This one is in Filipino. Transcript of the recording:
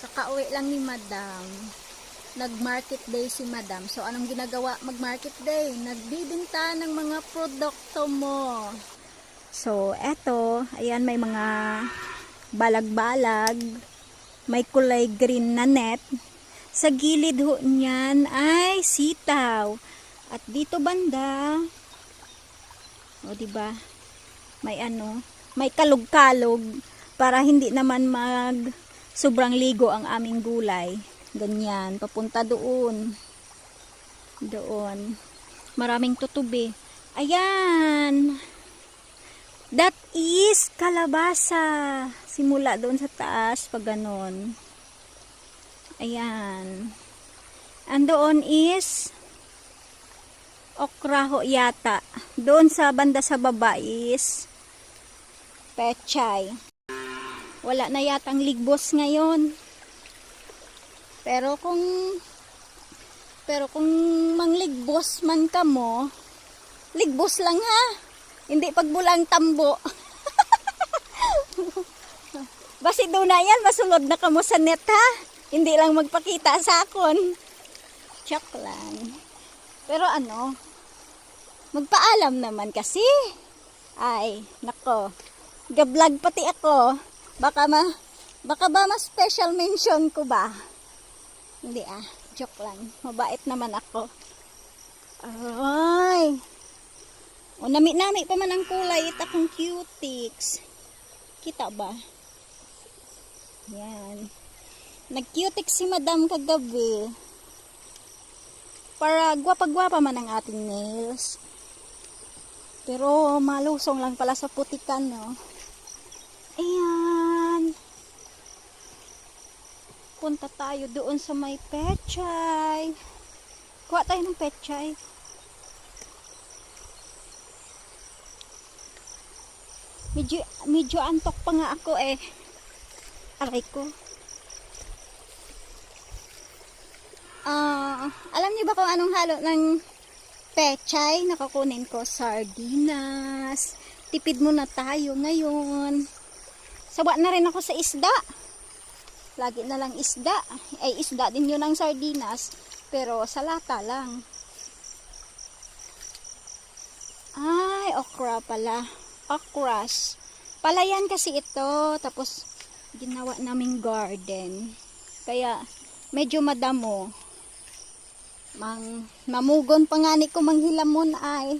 Kakauwi lang ni Madam. Nag-market day si Madam. So, anong ginagawa mag-market day? Nagbibinta ng mga produkto mo. So, eto, ayan, may mga balag-balag. May kulay green na net. Sa gilid ho niyan ay sitaw. At dito banda, o diba, may may kalog-kalog para hindi naman sobrang ligo ang aming gulay. Ganyan, papunta doon. Doon. Maraming tutubi. Ayan. That is kalabasa. Simula doon sa taas, pag ganon. Ayan. Andoon is okra ho yata. Doon sa banda sa baba is pechay. Wala na yatang ligbos ngayon. Pero kung mangligbos man ka mo, ligbos lang ha. Hindi pagbulang tambo. Basi doon na yan, masulod na ka mo sa net ha. Hindi lang magpakita sa akon. Check lang. Pero magpaalam naman kasi. Ay, nako. Gablog pati ako. Baka ba mas special mention ko ba? Hindi joke lang. Mabait naman ako. Ay. O nami-nami pa man ang kulay. Ito akong cutics. Kita ba? Yan. Nag-cutics si Madam kagabi. Para gwapa-gwapa man ang ating nails. Pero malusong lang pala sa putikan, no? Ayan. Punta tayo doon sa may pechay. Kuha tayo ng pechay. Medyo antok pa nga ako eh. Aray ko. Alam niyo ba kung anong halo ng pechay? Nakakunin ko sardinas. Tipid muna tayo ngayon. Sawa na rin ako sa isda. Lagi na lang isda. Ay, isda din yun ang sardinas. Pero sa lata lang. Ay, okra pala. Okras. Palayan kasi ito. Tapos, ginawa naming garden. Kaya, medyo madamo. Mamugon pa nga ni ko manghilamon ay.